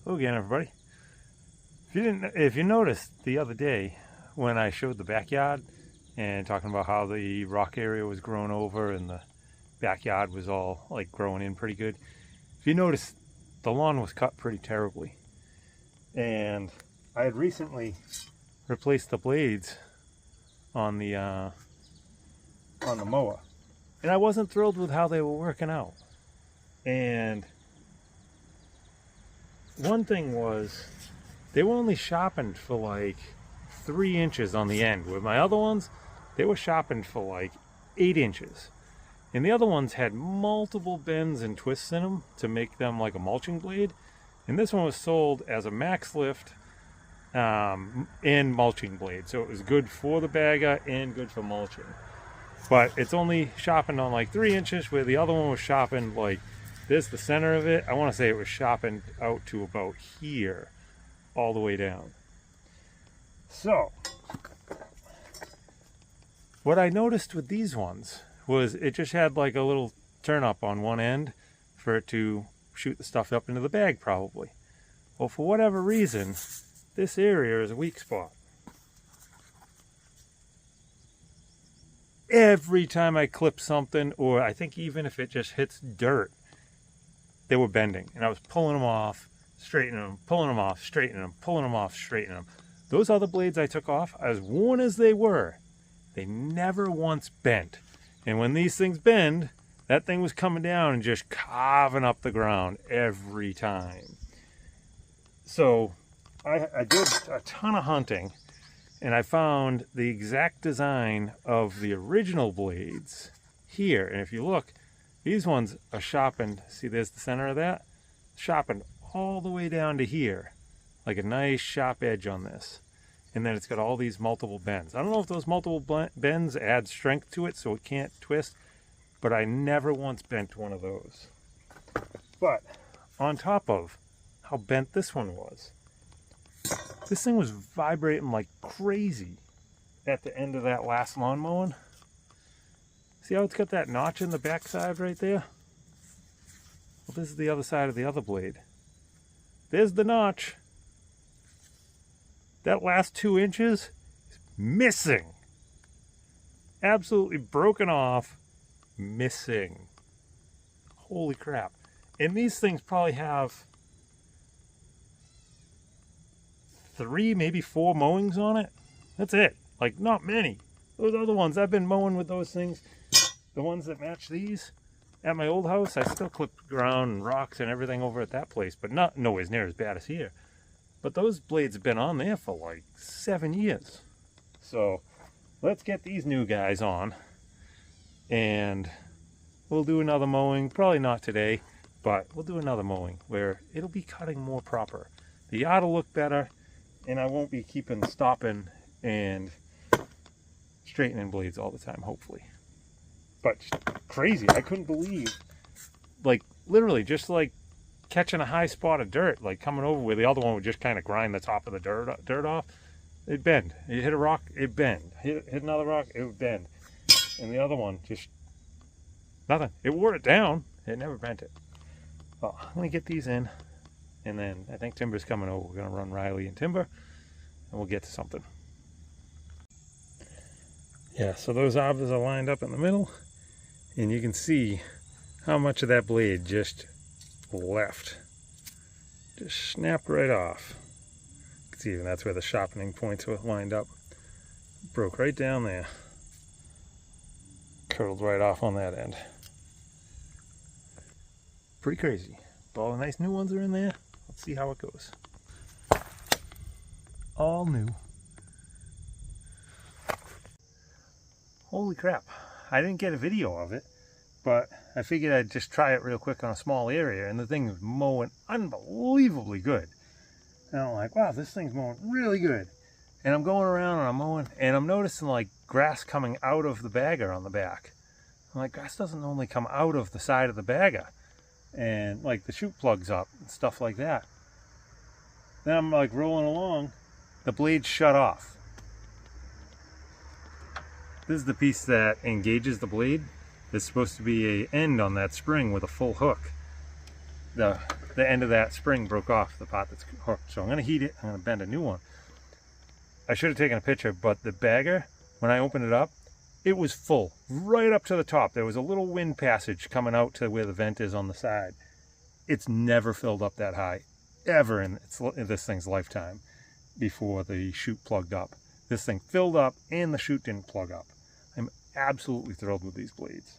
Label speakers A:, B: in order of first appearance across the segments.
A: Hello again, everybody. If you noticed the other day when I showed the backyard and talking about how the rock area was grown over and the backyard was all like growing in pretty good, if you notice, the lawn was cut pretty terribly, and I had recently replaced the blades on the mower, and I wasn't thrilled with how they were working out. And one thing was, they were only sharpened for like 3 inches on the end. With my other ones, they were sharpened for like 8 inches. And the other ones had multiple bends and twists in them to make them like a mulching blade. And this one was sold as a max lift and mulching blade. So it was good for the bagger and good for mulching. But it's only sharpened on like 3 inches, where the other one was sharpened like this, the center of it. I want to say it was sharpened out to about here, all the way down. So, what I noticed with these ones was it just had like a little turn up on one end for it to shoot the stuff up into the bag, probably. Well, for whatever reason, this area is a weak spot. Every time I clip something, or I think even if it just hits dirt, they were bending, and I was pulling them off, straightening them, pulling them off, straightening them, pulling them off, straightening them. Those other blades I took off, as worn as they were, they never once bent. And when these things bend, that thing was coming down and just carving up the ground every time. So I did a ton of hunting, and I found the exact design of the original blades here. And if you look, these ones are sharpened. See, there's the center of that? Sharpened all the way down to here, like a nice sharp edge on this. And then it's got all these multiple bends. I don't know if those multiple bends add strength to it so it can't twist, but I never once bent one of those. But on top of how bent this one was, this thing was vibrating like crazy at the end of that last lawn mowing. See how it's got that notch in the backside right there? Well, this is the other side of the other blade. There's the notch. That last 2 inches is missing. Absolutely broken off, missing. Holy crap. And these things probably have 3, maybe 4 mowings on it. That's it. Like, not many. Those other ones, I've been mowing with those things. The ones that match these, at my old house, I still clip ground and rocks and everything over at that place, but not nowhere near as bad as here. But those blades have been on there for like 7 years. So let's get these new guys on, and we'll do another mowing. Probably not today, but we'll do another mowing where it'll be cutting more proper. The yard will look better, and I won't be stopping and straightening blades all the time, hopefully. But crazy, I couldn't believe, like, literally just like catching a high spot of dirt, like coming over where the other one would just kind of grind the top of the dirt off. It'd bend. You hit a rock, it'd bend. Hit another rock, it would bend. And the other one, just nothing. It wore it down, it never bent it. Well, I'm gonna get these in, and then I think Timber's coming over. We're gonna run Riley and Timber, and we'll get to something. Yeah, so those arbors are lined up in the middle, and you can see how much of that blade just left. Just snapped right off. You can see even that's where the sharpening points were lined up. Broke right down there. Curled right off on that end. Pretty crazy. But all the nice new ones are in there. Let's see how it goes. All new. Holy crap. I didn't get a video of it, but I figured I'd just try it real quick on a small area, and the thing is mowing unbelievably good. And I'm like, wow, this thing's mowing really good. And I'm going around and I'm mowing, and I'm noticing like grass coming out of the bagger on the back. I'm like, grass doesn't normally come out of the side of the bagger, and like the chute plugs up and stuff like that. Then I'm like rolling along, the blade shut off. This is the piece that engages the blade. There's supposed to be an end on that spring with a full hook. the end of that spring broke off, the part that's hooked. So I'm going to heat it. I'm going to bend a new one. I should have taken a picture, but the bagger, when I opened it up, it was full right up to the top. There was a little wind passage coming out to where the vent is on the side. It's never filled up that high ever in this thing's lifetime before the chute plugged up. This thing filled up and the chute didn't plug up. I'm absolutely thrilled with these blades.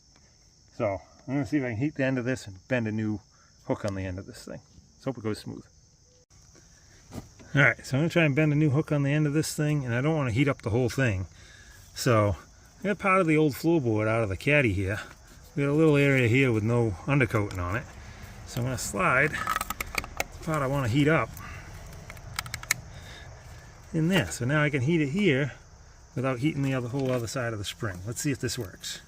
A: So I'm going to see if I can heat the end of this and bend a new hook on the end of this thing. Let's hope it goes smooth. Alright, so I'm going to try and bend a new hook on the end of this thing, and I don't want to heat up the whole thing. So I got part of the old floorboard out of the caddy here. We got a little area here with no undercoating on it. So I'm going to slide the part I want to heat up in there. So now I can heat it here without heating the whole other side of the spring. Let's see if this works.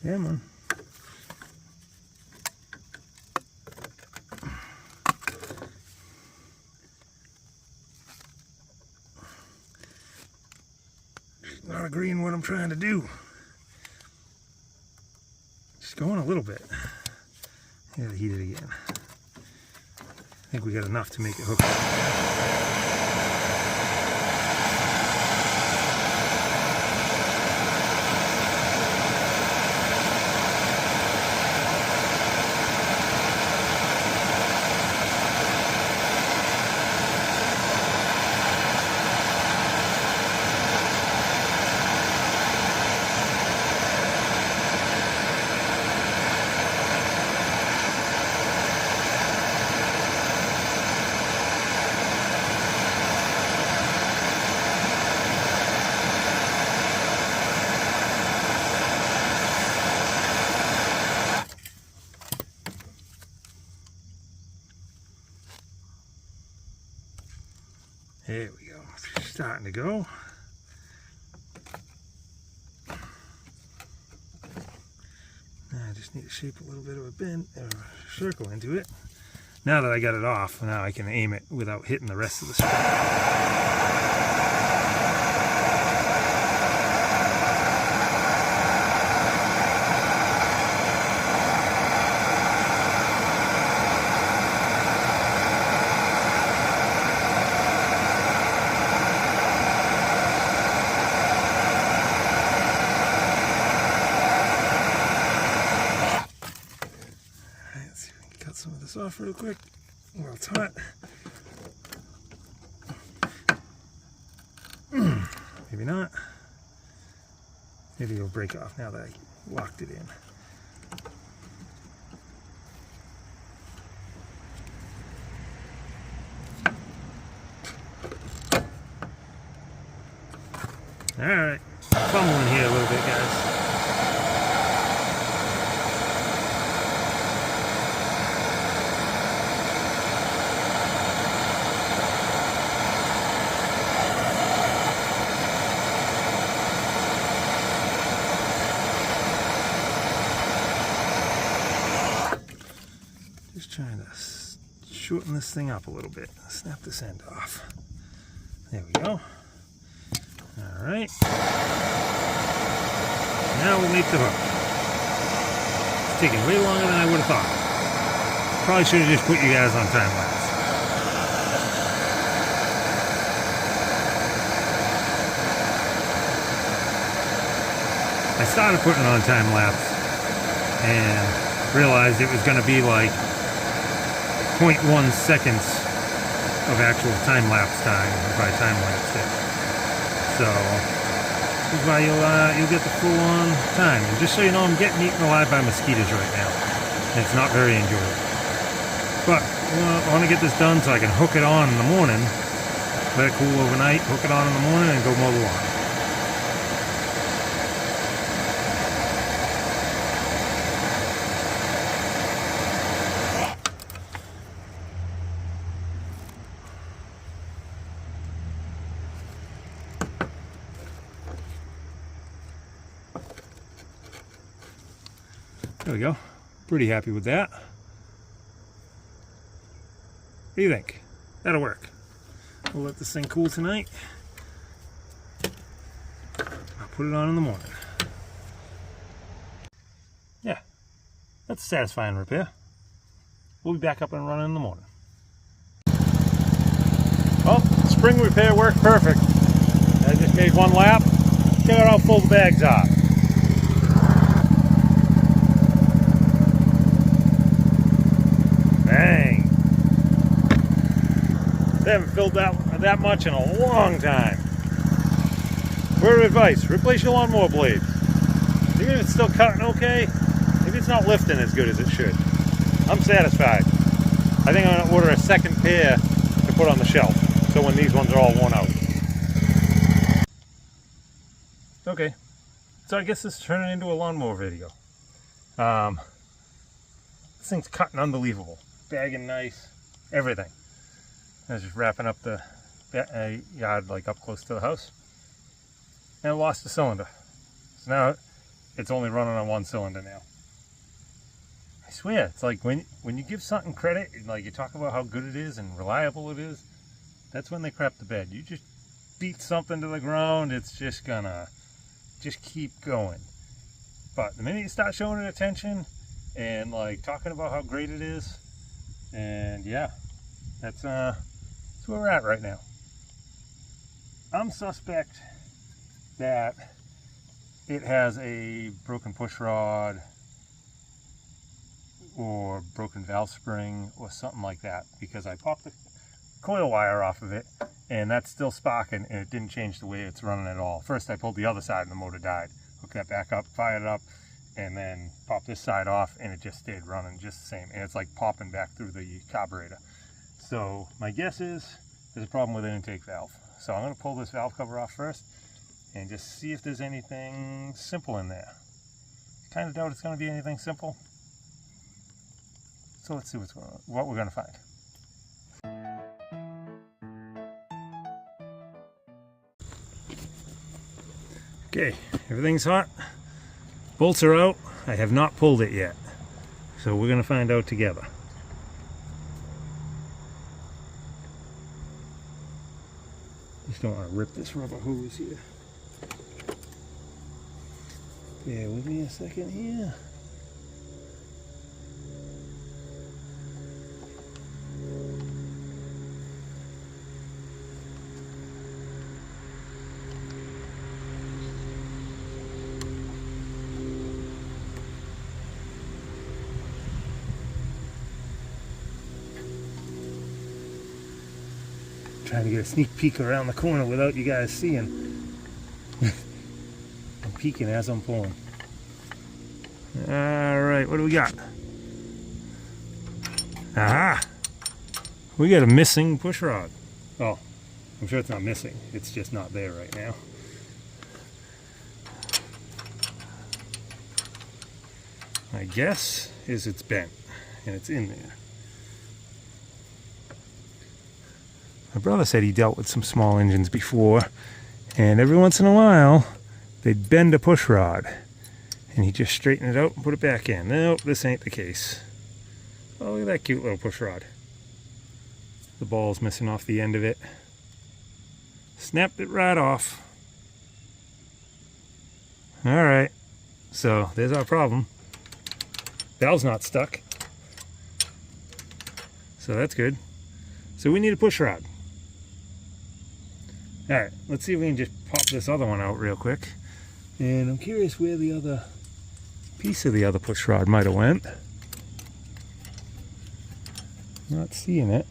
A: Yeah, man. Not agreeing what I'm trying to do. Just going a little bit. I gotta heat it again. I think we got enough to make it hook up. There we go. It's starting to go. Now I just need to shape a little bit of a bend or a circle into it. Now that I got it off, now I can aim it without hitting the rest of the spring. Some of this off real quick while it's hot. Maybe not. Maybe it'll break off now that I locked it in. Alright, fumbling here a little bit, guys. Just trying to shorten this thing up a little bit. Snap this end off. There we go. All right. Now we'll make the hook. It's taking way longer than I would have thought. Probably should have just put you guys on time lapse. I started putting it on time lapse and realized it was going to be like 0.1 seconds of actual time-lapse time if I time-lapsed it. So this is why you'll get the full-on time. And just so you know, I'm getting eaten alive by mosquitoes right now. And it's not very enjoyable. But I want to get this done so I can hook it on in the morning, let it cool overnight, hook it on in the morning, and go mow the lawn. There we go. Pretty happy with that. What do you think? That'll work. We'll let this thing cool tonight. I'll put it on in the morning. Yeah, that's a satisfying repair. We'll be back up and running in the morning. Well, spring repair worked perfect. I just made one lap. Check out how full the bags are. Dang. They haven't filled that much in a long time. Word of advice, replace your lawnmower blades. Even if it's still cutting okay, maybe it's not lifting as good as it should. I'm satisfied. I think I'm going to order a second pair to put on the shelf, so when these ones are all worn out. Okay, so I guess this is turning into a lawnmower video. This thing's cutting unbelievable. Bagging nice, everything. I was just wrapping up the yard like up close to the house, and I lost the cylinder. So now it's only running on one cylinder now. I swear, it's like when you give something credit, and like you talk about how good it is and reliable it is, that's when they crap the bed. You just beat something to the ground, it's just gonna just keep going. But the minute you start showing it attention and like talking about how great it is, and yeah, that's where we're at right now. I'm suspect that it has a broken push rod or broken valve spring or something like that, because I popped the coil wire off of it and that's still sparking and it didn't change the way it's running at all. First I pulled the other side and the motor died. Hooked that back up, fired it up, and then popped this side off and it just stayed running just the same, and it's like popping back through the carburetor. So my guess is there's a problem with an intake valve. So I'm going to pull this valve cover off first and just see if there's anything simple in there. Kind of doubt it's going to be anything simple. So let's see what we're going to find. Okay, everything's hot. Bolts are out. I have not pulled it yet, so we're going to find out together. Just don't want to rip this rubber hose here. Bear with me a second here. Trying to get a sneak peek around the corner without you guys seeing. I'm peeking as I'm pulling. Alright, what do we got? Aha! We got a missing push rod. Oh, I'm sure it's not missing. It's just not there right now. My guess is it's bent and it's in there. My brother said he dealt with some small engines before, and every once in a while they'd bend a push rod and he just straightened it out and put it back in. Nope, this ain't the case. Oh, look at that cute little push rod. The ball's missing off the end of it. Snapped it right off. Alright, so there's our problem. Valve's not stuck, so that's good. So we need a push rod. Alright, let's see if we can just pop this other one out real quick. And I'm curious where the other piece of the other push rod might have went. Not seeing it.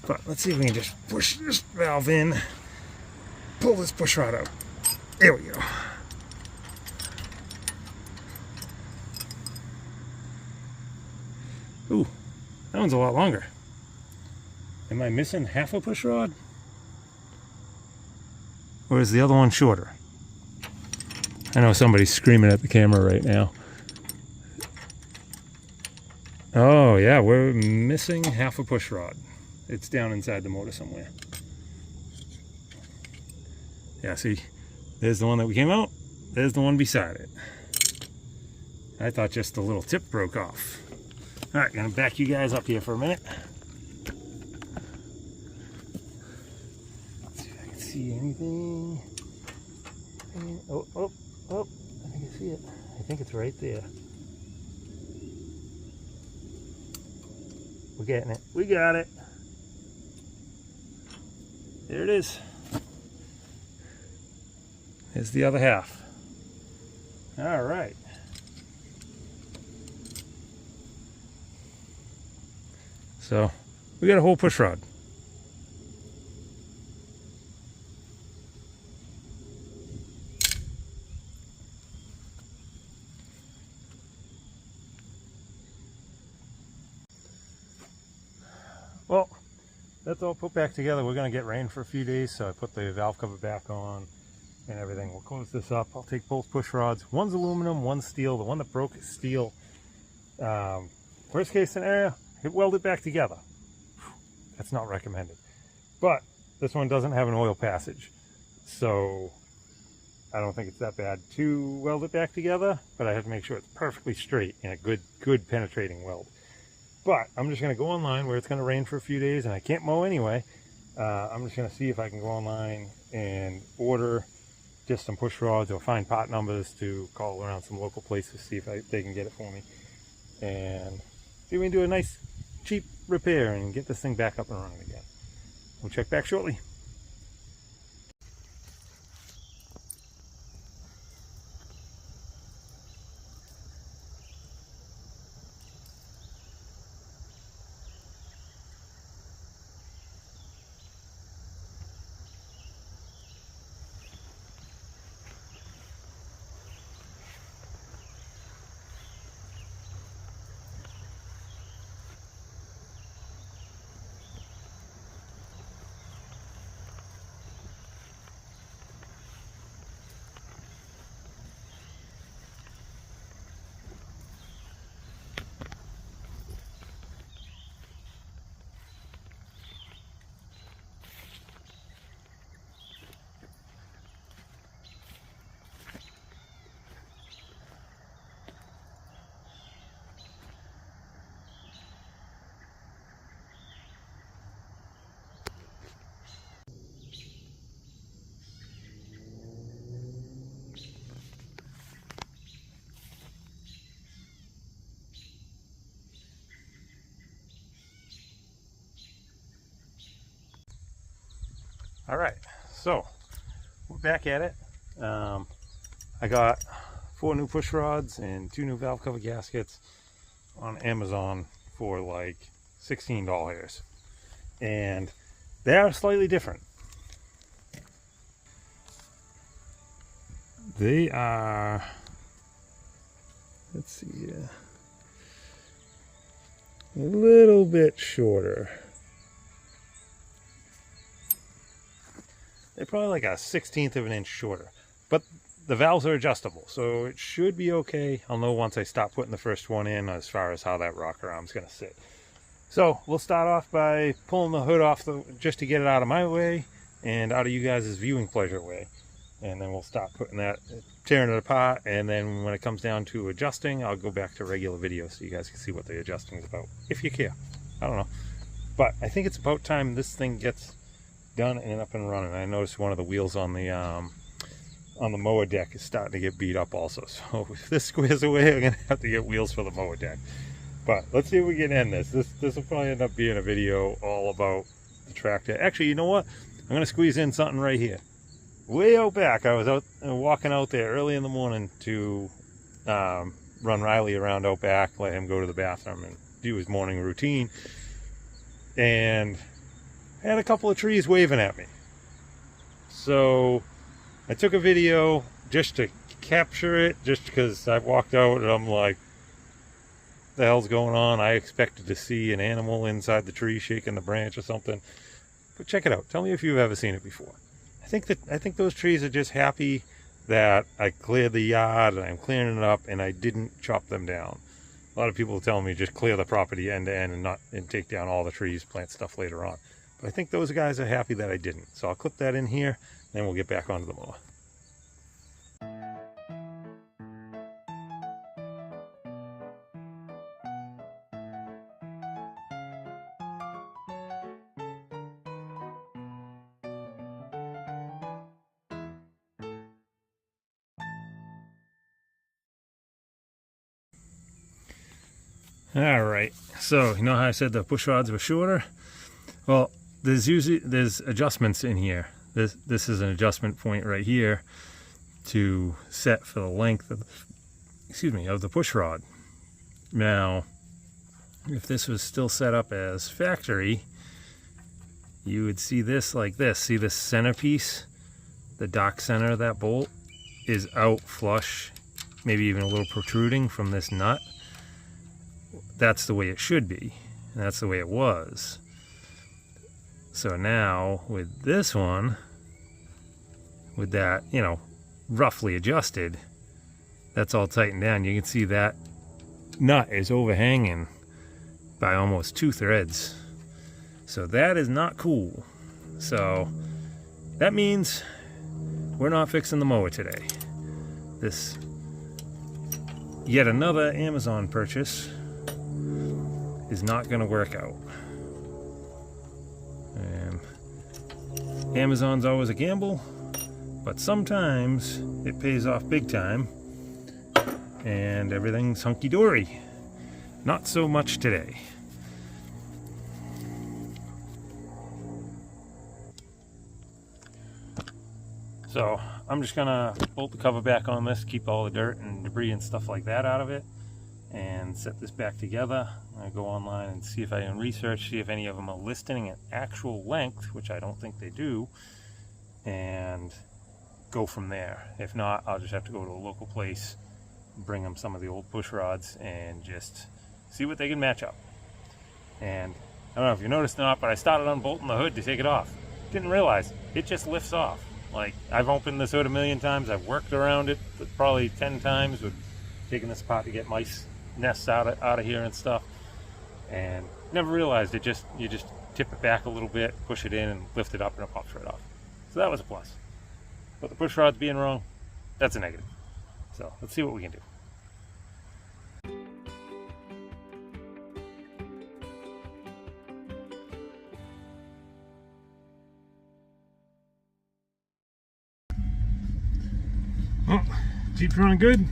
A: But let's see if we can just push this valve in. Pull this push rod out. There we go. Ooh, that one's a lot longer. Am I missing half a push rod? Or is the other one shorter? I know somebody's screaming at the camera right now. Oh yeah, we're missing half a push rod. It's down inside the motor somewhere. Yeah, see, there's the one that we came out. There's the one beside it. I thought just the little tip broke off. All right, gonna back you guys up here for a minute. Let's see if I can see anything. Oh, I think I see it. I think it's right there. We're getting it. We got it. There it is. There's the other half. All right. So we got a whole push rod. Well, that's all put back together. We're going to get rain for a few days, so I put the valve cover back on and everything. We'll close this up. I'll take both push rods. One's aluminum, one's steel. The one that broke is steel. Worst case scenario, weld it back together. That's not recommended. But this one doesn't have an oil passage, so I don't think it's that bad to weld it back together, but I have to make sure it's perfectly straight and a good penetrating weld. But I'm just going to go online where it's going to rain for a few days and I can't mow anyway. I'm just going to see if I can go online and order just some push rods or find part numbers to call around some local places, see if they can get it for me. And see if we can do a nice cheap repair and get this thing back up and running again. We'll check back shortly. All right, so we're back at it. I got 4 new push rods and 2 new valve cover gaskets on Amazon for like $16, and they are slightly different. They are, let's see, a little bit shorter. They're probably like a 1/16 of an inch shorter, but the valves are adjustable, so it should be okay. I'll know once I stop putting the first one in as far as how that rocker arm's going to sit. So we'll start off by pulling the hood off just to get it out of my way and out of you guys' viewing pleasure way, and then we'll stop putting that, tearing it apart, and then when it comes down to adjusting, I'll go back to regular video so you guys can see what the adjusting is about, if you care. I don't know, but I think it's about time this thing gets done and up and running. I noticed one of the wheels on the mower deck is starting to get beat up also, so if this squares away, I'm gonna have to get wheels for the mower deck. But let's see if we can end this. This will probably end up being a video all about the tractor. Actually, you know what, I'm gonna squeeze in something right here way out back. I was out walking out there early in the morning to run Riley around out back, let him go to the bathroom and do his morning routine, and I had a couple of trees waving at me. So I took a video just to capture it, just because I walked out and I'm like, the hell's going on. I expected to see an animal inside the tree shaking the branch or something. But check it out. Tell me if you've ever seen it before. I think those trees are just happy that I cleared the yard and I'm clearing it up and I didn't chop them down. A lot of people tell me just clear the property end to end and take down all the trees, plant stuff later on. But I think those guys are happy that I didn't. So I'll clip that in here, then we'll get back onto the mower. All right, so you know how I said the push rods were shorter? Well, there's adjustments in here. This is an adjustment point right here to set for the length of, of the push rod. Now, if this was still set up as factory, you would see this like this. See this centerpiece? The dock center of that bolt is out flush, maybe even a little protruding from this nut. That's the way it should be, and that's the way it was. So now with this one, with that, you know, roughly adjusted, that's all tightened down. You can see that nut is overhanging by almost 2 threads. So that is not cool. So that means we're not fixing the mower today. This yet another Amazon purchase is not going to work out. And Amazon's always a gamble, but sometimes it pays off big time and everything's hunky-dory. Not so much today. So I'm just gonna bolt the cover back on this, keep all the dirt and debris and stuff like that out of it, and set this back together. I go online and see if I can research, see if any of them are listing an actual length, which I don't think they do, and go from there. If not, I'll just have to go to a local place, bring them some of the old push rods, and just see what they can match up. And I don't know if you noticed or not, but I started unbolting the hood to take it off. Didn't realize it just lifts off. Like, I've opened this hood a million times, I've worked around it probably 10 times with taking this apart to get mice nests out of here and stuff, and never realized you just tip it back a little bit, push it in, and lift it up, and it pops right off. So that was a plus. But the push rods being wrong, that's a negative. So let's see what we can do. Well, Jeep's running good.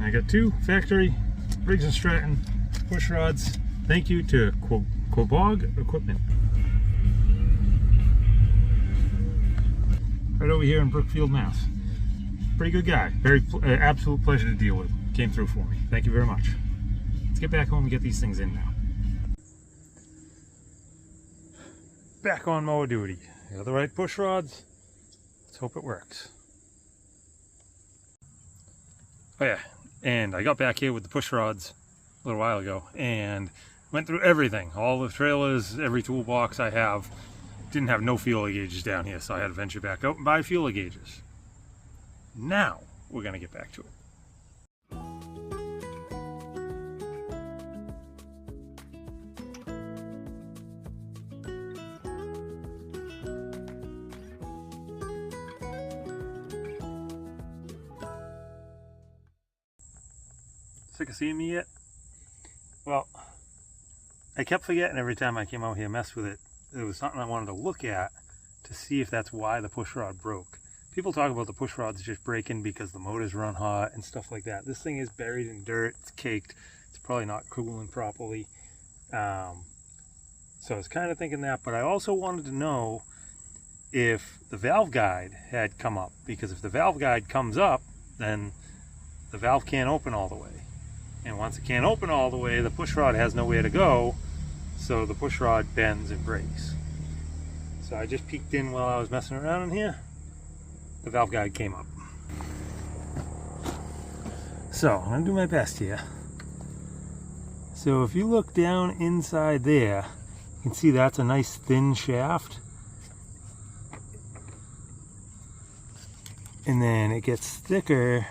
A: I got 2 factory Briggs & Stratton push rods. Thank you to Quabog Equipment. Right over here in Brookfield, Mass. Pretty good guy. Very absolute pleasure to deal with. Came through for me. Thank you very much. Let's get back home and get these things in now. Back on mower duty. Got the right push rods. Let's hope it works. Oh yeah, and I got back here with the push rods a little while ago and went through everything, all the trailers, every toolbox I have. Didn't have no feeler gauges down here, so I had to venture back out and buy feeler gauges. Now we're gonna get back to it. Sick of seeing me yet? Well, I kept forgetting every time I came out here and messed with it. It was something I wanted to look at to see if that's why the push rod broke. People talk about the push rods just breaking because the motors run hot and stuff like that. This thing is buried in dirt, it's caked, it's probably not cooling properly. So I was kind of thinking that, but I also wanted to know if the valve guide had come up, because if the valve guide comes up, then the valve can't open all the way. And once it can't open all the way, the push rod has nowhere to go, so the push rod bends and breaks. So I just peeked in while I was messing around in here. The valve guide came up. So I'm gonna do my best here. So if you look down inside there, you can see that's a nice thin shaft. And then it gets thicker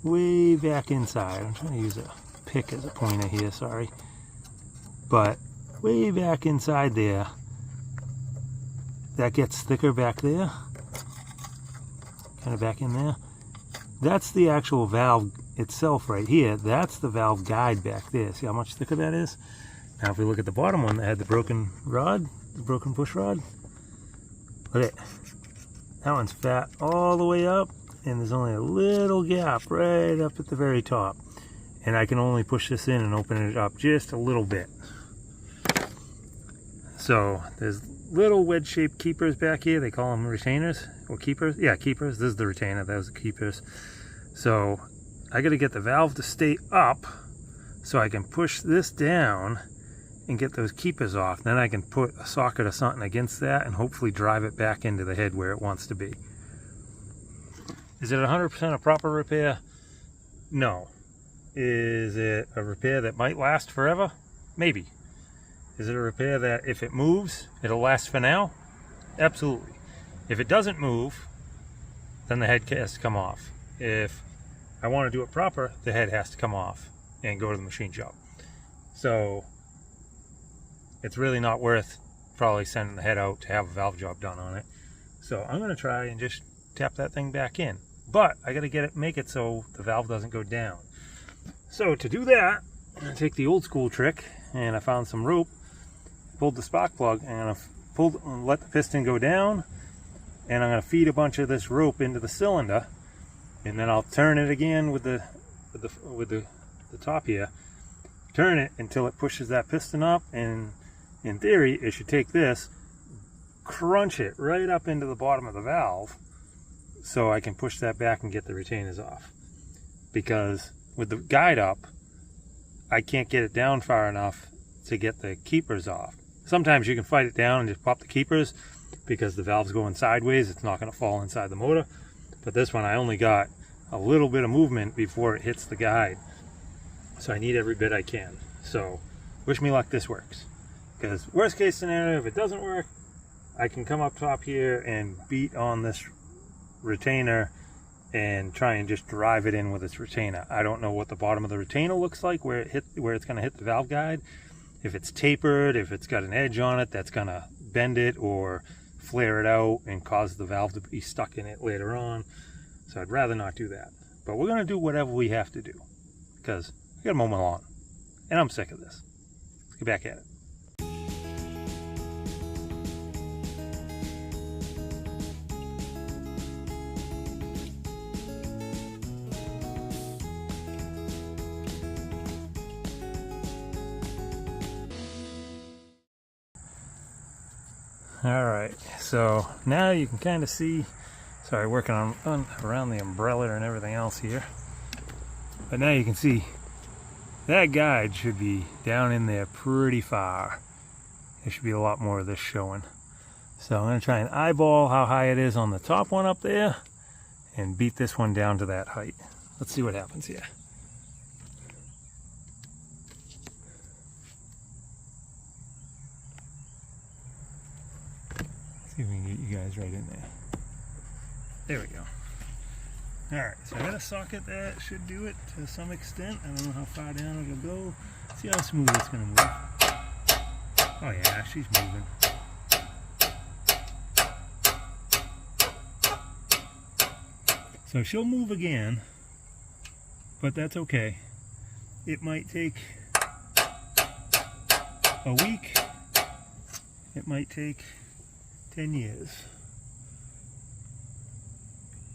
A: way back inside. I'm trying to use a pick as a pointer here, sorry. But way back inside there, that gets thicker back there. Kind of back in there. That's the actual valve itself right here. That's the valve guide back there. See how much thicker that is? Now if we look at the bottom one that had the broken rod, the broken push rod, look at it. That one's fat all the way up, and there's only a little gap right up at the very top. And I can only push this in and open it up just a little bit. So there's little wedge-shaped keepers back here. They call them retainers or keepers. Yeah, keepers. This is the retainer. Those are keepers. So I got to get the valve to stay up so I can push this down and get those keepers off. Then I can put a socket or something against that and hopefully drive it back into the head where it wants to be. Is it 100% a proper repair? No. Is it a repair that might last forever? Maybe. Is it a repair that if it moves, it'll last for now? Absolutely. If it doesn't move, then the head has to come off. If I want to do it proper, the head has to come off and go to the machine shop. So it's really not worth probably sending the head out to have a valve job done on it. So I'm going to try and just tap that thing back in. But I got to make it so the valve doesn't go down. So to do that, I'm going to take the old school trick, and I found some rope, pulled the spark plug, and I'm going to let the piston go down, and I'm going to feed a bunch of this rope into the cylinder, and then I'll turn it again with the top here, turn it until it pushes that piston up, and in theory it should take this, crunch it right up into the bottom of the valve so I can push that back and get the retainers off. Because with the guide up, I can't get it down far enough to get the keepers off. Sometimes you can fight it down and just pop the keepers because the valve's going sideways. It's not going to fall inside the motor. But this one, I only got a little bit of movement before it hits the guide. So I need every bit I can. So wish me luck this works. Because worst case scenario, if it doesn't work, I can come up top here and beat on this retainer and try and just drive it in with its retainer. I don't know what the bottom of the retainer looks like, where it's going to hit the valve guide. If it's tapered, if it's got an edge on it that's going to bend it or flare it out and cause the valve to be stuck in it later on. So I'd rather not do that. But we're going to do whatever we have to do because we got to mow my lawn and I'm sick of this. Let's get back at it. Alright, so now you can kind of see, sorry, working on around the umbrella and everything else here, but now you can see that guide should be down in there pretty far. There should be a lot more of this showing. So I'm going to try and eyeball how high it is on the top one up there and beat this one down to that height. Let's see what happens here. See if we can get you guys right in there. There we go. Alright, so I got a socket that should do it to some extent. I don't know how far down it'll go. See how smooth it's going to move. Oh yeah, she's moving. So she'll move again, but that's okay. It might take a week. It might take 10 years.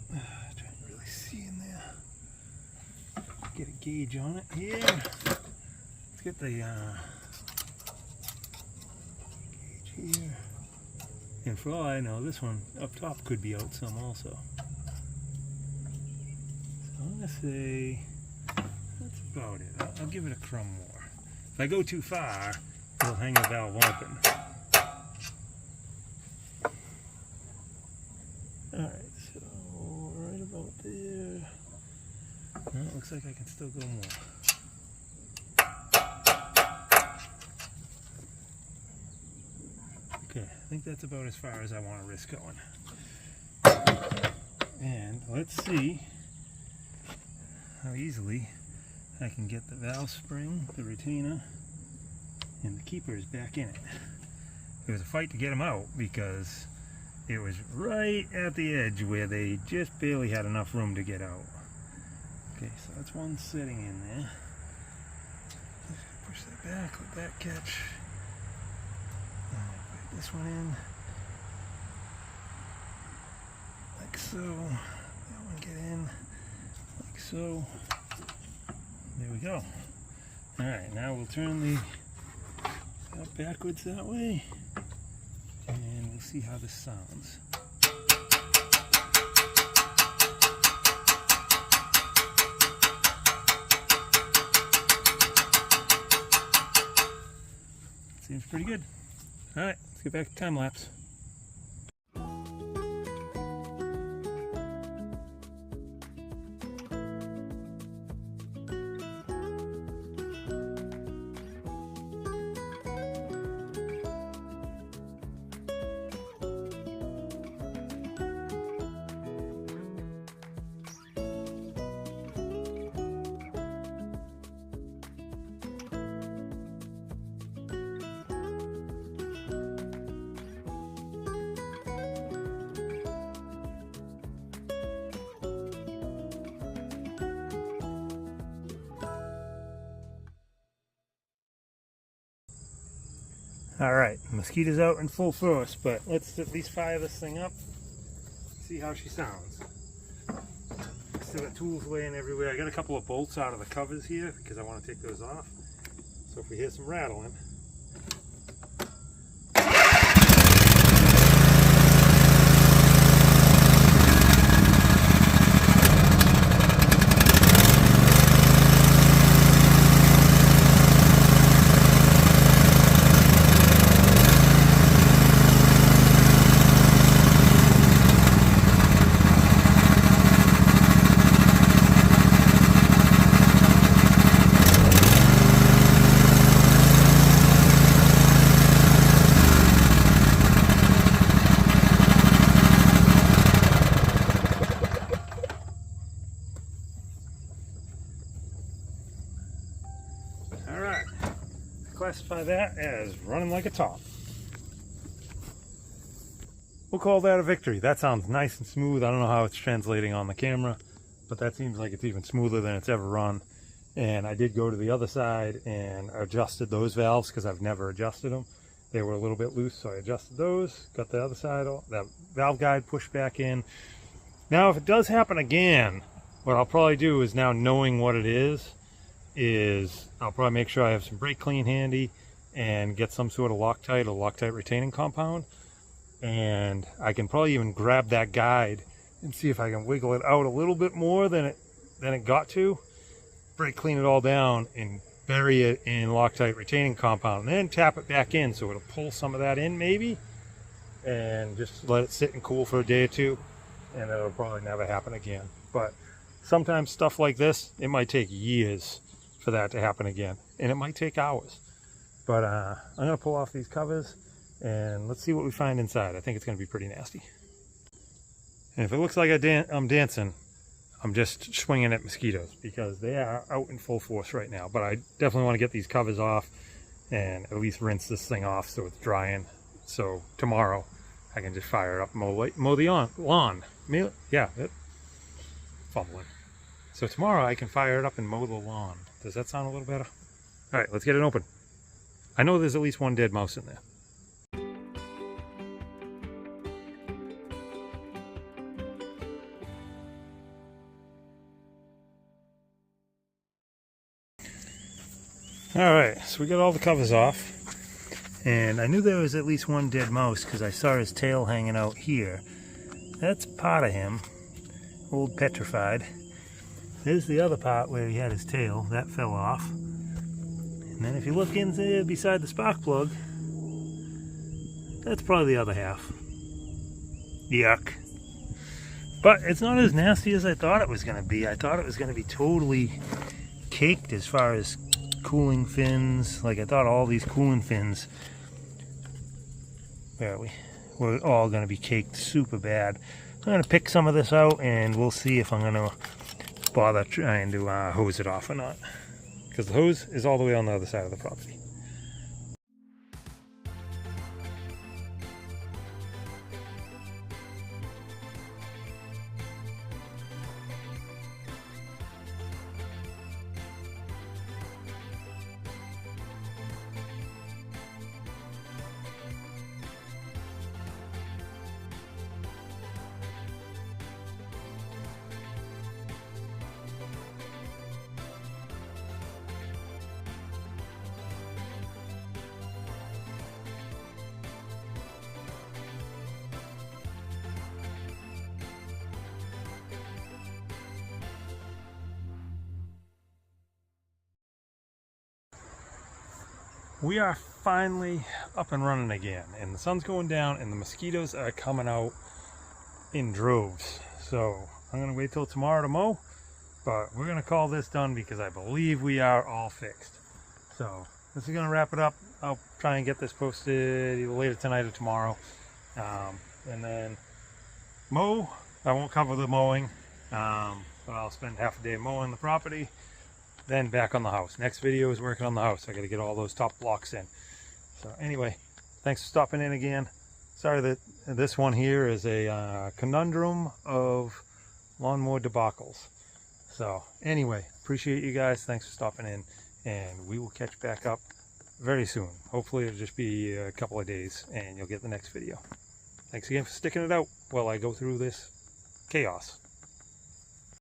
A: Trying to really see in there. Get a gauge on it here. Let's get the gauge here. And for all I know, this one up top could be out some also. So I'm gonna say that's about it. I'll give it a crumb more. If I go too far, it'll hang the valve open. Alright, so right about there. Well, it looks like I can still go more. Okay, I think that's about as far as I want to risk going. And let's see how easily I can get the valve spring, the retainer, and the keepers back in it. It was a fight to get them out because it was right at the edge where they just barely had enough room to get out. Okay, so that's one sitting in there. Push that back, let that catch. Put this one in. Like so. That one get in. Like so. There we go. Alright, now we'll turn the valve backwards that way. And we'll see how this sounds. Seems pretty good. Alright, let's get back to time lapse. Alright, mosquitoes out in full force, but let's at least fire this thing up, see how she sounds. Still got tools laying everywhere. I got a couple of bolts out of the covers here because I want to take those off. So if we hear some rattling, classify that as running like a top. We'll call that a victory. That sounds nice and smooth. I don't know how it's translating on the camera, but that seems like it's even smoother than it's ever run. And I did go to the other side and adjusted those valves because I've never adjusted them. They were a little bit loose, so I adjusted those, got the other side, that valve guide pushed back in. Now if it does happen again, what I'll probably do is, now knowing what it is I'll probably make sure I have some brake clean handy and get some sort of Loctite or Loctite retaining compound, and I can probably even grab that guide and see if I can wiggle it out a little bit more than it got to, brake clean it all down and bury it in Loctite retaining compound, and then tap it back in so it'll pull some of that in maybe, and just let it sit and cool for a day or two, and it'll probably never happen again. But sometimes stuff like this, it might take years for that to happen again, and it might take hours. But I'm gonna pull off these covers and let's see what we find inside. I think it's gonna be pretty nasty. And if it looks like I'm dancing, I'm just swinging at mosquitoes because they are out in full force right now. But I definitely want to get these covers off and at least rinse this thing off so it's drying, so tomorrow I can just fire it up and mow the lawn. Yeah, fumbling. So tomorrow I can fire it up and mow the lawn. Does that sound a little better? All right, let's get it open. I know there's at least one dead mouse in there. All right, so we got all the covers off, and I knew there was at least one dead mouse because I saw his tail hanging out here. That's part of him, old petrified. There's the other part where he had his tail, that fell off. And then if you look in there beside the spark plug, that's probably the other half. Yuck. But it's not as nasty as I thought it was going to be. I thought it was going to be totally caked as far as cooling fins. Like, I thought all these cooling fins
B: we're all going to be caked super bad. I'm going to pick some of this out, and we'll see if I'm going to bother trying to hose it off or not, because the hose is all the way on the other side of the property. We are finally up and running again, and the sun's going down and the mosquitoes are coming out in droves. So I'm gonna wait till tomorrow to mow, but we're gonna call this done because I believe we are all fixed. So this is gonna wrap it up. I'll try and get this posted either later tonight or tomorrow, and then mow. I won't cover the mowing, but I'll spend half a day mowing the property, then back on the house. Next video is working on the house. I got to get all those top blocks in. So anyway, thanks for stopping in again. Sorry that this one here is a conundrum of lawnmower debacles. So anyway, appreciate you guys. Thanks for stopping in, and we will catch back up very soon. Hopefully it'll just be a couple of days and you'll get the next video. Thanks again for sticking it out while I go through this chaos.